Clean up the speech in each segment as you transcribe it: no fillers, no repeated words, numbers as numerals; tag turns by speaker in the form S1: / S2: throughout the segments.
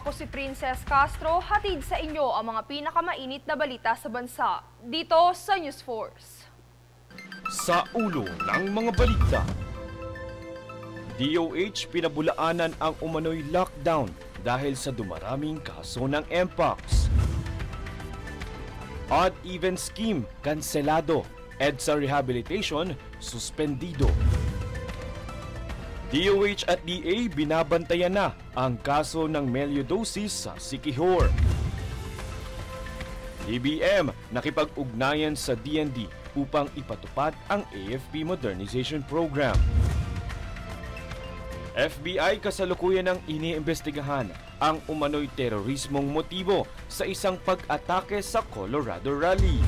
S1: Ako si Princess Castro, hatid sa inyo ang mga pinakamainit na balita sa bansa, dito sa News Force.
S2: Sa ulo ng mga balita, DOH pinabulaanan ang umano'y lockdown dahil sa dumaraming kaso ng Mpox. Odd-even scheme, kanselado. EDSA rehabilitation, suspendido. DOH at DA binabantayan na ang kaso ng melioidosis sa Siquijor. DBM nakipag-ugnayan sa DND upang ipatupad ang AFP Modernization Program. FBI kasalukuyan ang iniimbestigahan ang umano'y terorismong motibo sa isang pag-atake sa Colorado Rally.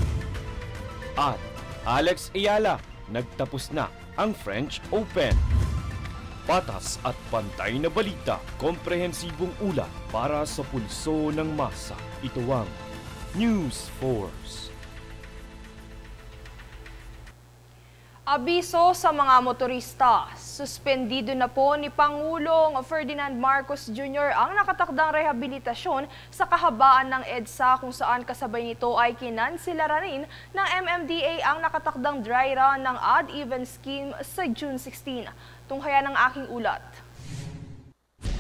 S2: At Alex Ayala, nagtapos na ang French Open. Patas at pantay na balita, komprehensibong ulat para sa pulso ng masa. Ito ang News Force.
S1: Abiso sa mga motorista, suspendido na po ni Pangulong Ferdinand Marcos Jr. ang nakatakdang rehabilitasyon sa kahabaan ng EDSA kung saan kasabay nito ay kinansilara rin ng MMDA ang nakatakdang dry run ng odd-even scheme sa June 16. Tunghayan ng aking ulat.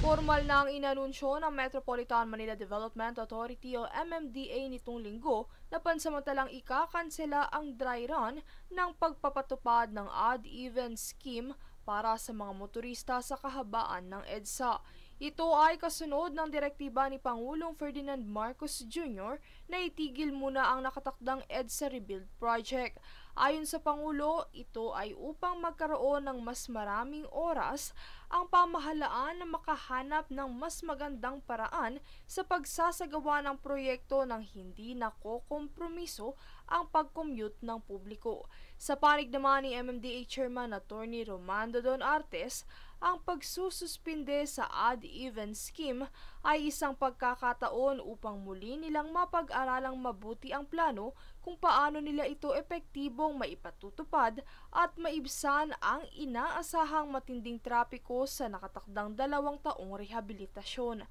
S1: Formal na ang inanunsyo ng Metropolitan Manila Development Authority o MMDA nitong linggo na pansamantalang ikakansela ang dry run ng pagpapatupad ng odd-even scheme para sa mga motorista sa kahabaan ng EDSA. Ito ay kasunod ng direktiba ni Pangulong Ferdinand Marcos Jr. na itigil muna ang nakatakdang EDSA Rebuild Project. Ayon sa Pangulo, ito ay upang magkaroon ng mas maraming oras ang pamahalaan na makahanap ng mas magandang paraan sa pagsasagawa ng proyekto ng hindi nakokompromiso ang pag-commute ng publiko. Sa panig naman ni MMDA Chairman Attorney Romando Don Artes, ang pagsususpinde sa odd-even scheme ay isang pagkakataon upang muli nilang mapag-aralang mabuti ang plano kung paano nila ito epektibong maipatutupad at maibsan ang inaasahang matinding trapiko sa nakatakdang 2 taong rehabilitasyon.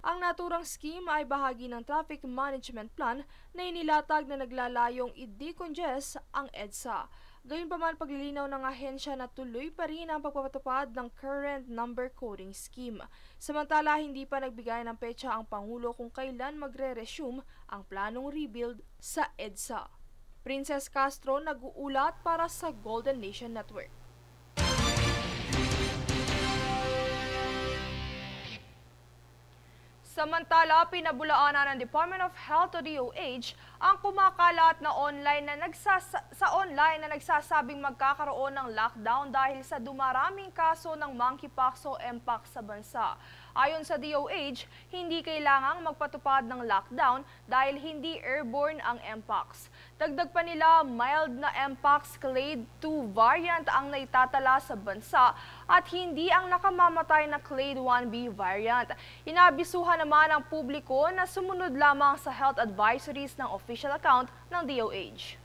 S1: Ang naturang scheme ay bahagi ng Traffic Management Plan na inilatag na naglalayong i-decongest ang EDSA. Gayunpaman, paglilinaw ng ahensya na tuloy pa rin ang pagpapatupad ng current number coding scheme. Samantala, hindi pa nagbigay ng petsa ang Pangulo kung kailan magre-resume ang planong rebuild sa EDSA. Princess Castro, nag-uulat para sa Golden Nation Network. Samantala, pinabulaanan ng Department of Health o DOH ang kumakalat na online na nagsasabing magkakaroon ng lockdown dahil sa dumaraming kaso ng monkeypox o Mpox sa bansa. Ayon sa DOH, hindi kailangang magpatupad ng lockdown dahil hindi airborne ang Mpox. Dagdag pa nila, mild na Mpox Clade 2 variant ang naitatala sa bansa at hindi ang nakamamatay na Clade 1b variant. Inabisuhan naman ang publiko na sumunod lamang sa health advisories ng official account ng DOH.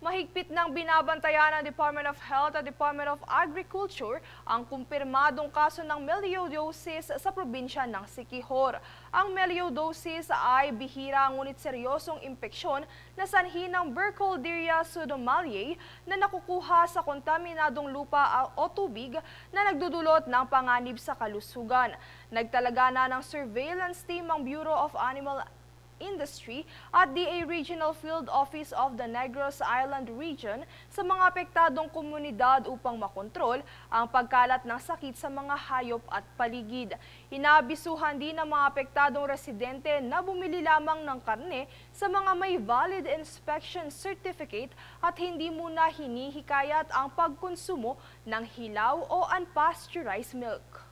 S1: Mahigpit ng binabantayan ng Department of Health at Department of Agriculture ang kumpirmadong kaso ng melioidosis sa probinsya ng Siquijor. Ang melioidosis ay bihira ngunit seryosong impeksyon na sanhi ng Burkholderia pseudomallei na nakukuha sa kontaminadong lupa o tubig na nagdudulot ng panganib sa kalusugan. Nagtalaga na ng surveillance team ang Bureau of Animal Industry at DA Regional Field Office of the Negros Island Region sa mga apektadong komunidad upang makontrol ang pagkalat ng sakit sa mga hayop at paligid. Inaabisuhan din ng mga apektadong residente na bumili lamang ng karne sa mga may valid inspection certificate at hindi muna hinihikayat ang pagkonsumo ng hilaw o unpasteurized milk.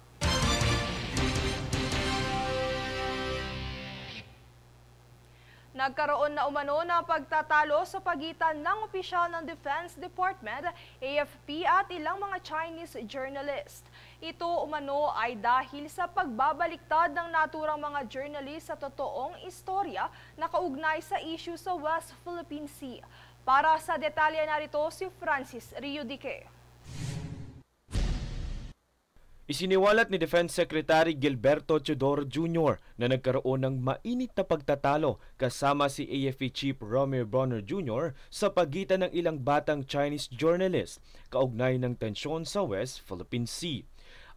S1: Nagkaroon na umano ng pagtatalo sa pagitan ng opisyal ng Defense Department, AFP at ilang mga Chinese journalist. Ito umano ay dahil sa pagbabaliktad ng naturang mga journalist sa totoong istorya na kaugnay sa issue sa West Philippine Sea. Para sa detalye narito si Francis Riudique.
S2: Isiniwalat ni Defense Secretary Gilberto Teodoro Jr. na nagkaroon ng mainit na pagtatalo kasama si AFP Chief Romeo Bronner Jr. sa pagitan ng ilang batang Chinese journalist kaugnay ng tensyon sa West Philippine Sea.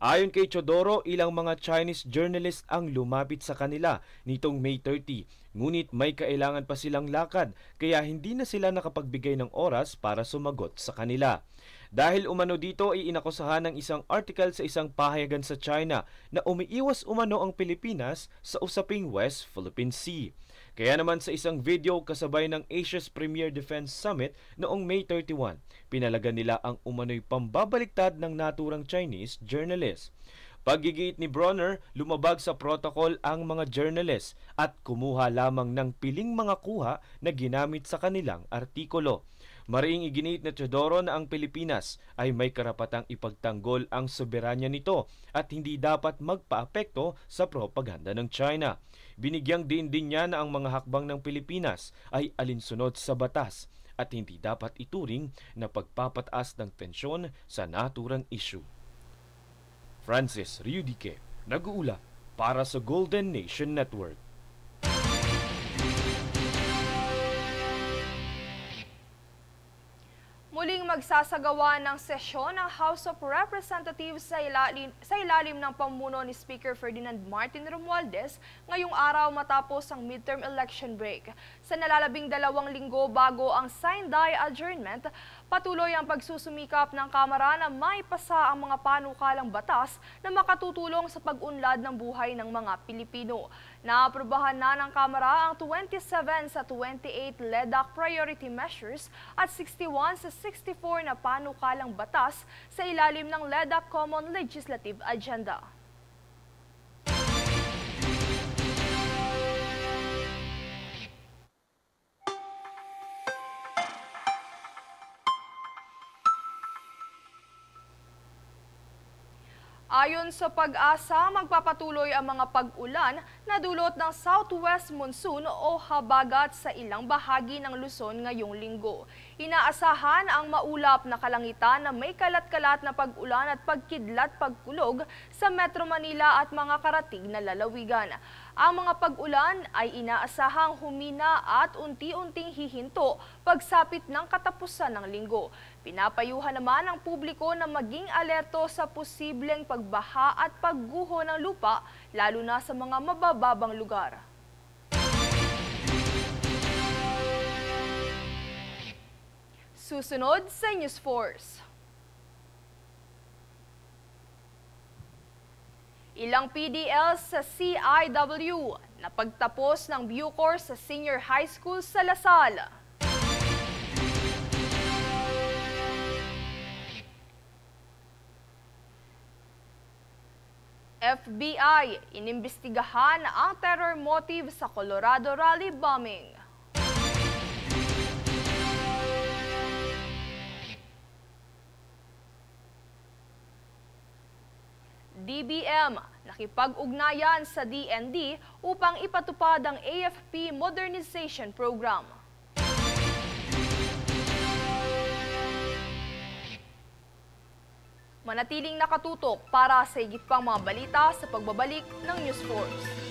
S2: Ayon kay Teodoro, ilang mga Chinese journalist ang lumapit sa kanila nitong May 30, ngunit may kailangan pa silang lakad kaya hindi na sila nakapagbigay ng oras para sumagot sa kanila. Dahil umano dito ay inakusahan ng isang article sa isang pahayagan sa China na umiiwas umano ang Pilipinas sa usaping West Philippine Sea. Kaya naman sa isang video kasabay ng Asia's Premier Defense Summit noong May 31, pinalagan nila ang umano'y pambabaliktad ng naturang Chinese journalist. Paggigiit ni Bronner, lumabag sa protocol ang mga journalist at kumuha lamang ng piling mga kuha na ginamit sa kanilang artikulo. Mariing iginiit ni Teodoro na ang Pilipinas ay may karapatang ipagtanggol ang soberanya nito at hindi dapat magpaapekto sa propaganda ng China. Binigyang din niya na ang mga hakbang ng Pilipinas ay alinsunod sa batas at hindi dapat ituring na pagpapataas ng tensyon sa naturang issue. Francis Riudique, nag-uula para sa Golden Nation Network.
S1: Muling magsasagawa ng sesyon ng House of Representatives sa ilalim ng pamuno ni Speaker Ferdinand Martin Romualdez ngayong araw matapos ang midterm election break. Sa nalalabing 2 linggo bago ang sine-die adjournment, patuloy ang pagsusumikap ng Kamara na maipasa ang mga panukalang batas na makatutulong sa pag-unlad ng buhay ng mga Pilipino. Naaprubahan na ng Kamara ang 27 sa 28 LEDAC priority measures at 61 sa 64 na panukalang batas sa ilalim ng LEDAC Common Legislative Agenda. Ayon sa Pag-asa, magpapatuloy ang mga pag-ulan na dulot ng southwest monsoon o habagat sa ilang bahagi ng Luzon ngayong linggo. Inaasahan ang maulap na kalangitan na may kalat-kalat na pag-ulan at pagkidlat-pagkulog sa Metro Manila at mga karatig na lalawigan. Ang mga pag-ulan ay inaasahang humina at unti-unting hihinto pagsapit ng katapusan ng linggo. Pinapayuhan naman ang publiko na maging alerto sa posibleng pagbaha at pagguho ng lupa, lalo na sa mga mabababang lugar. Susunod sa News Force. Ilang PDL sa CIW na pagtapos ng Bucor sa Senior High School sa Lasal. FBI, inimbestigahan ang terror motive sa Colorado Rally bombing. DBM, nakipag-ugnayan sa DND upang ipatupad ang AFP Modernization Program. Manatiling nakatutok para sa higit pang mga balita sa pagbabalik ng News Force.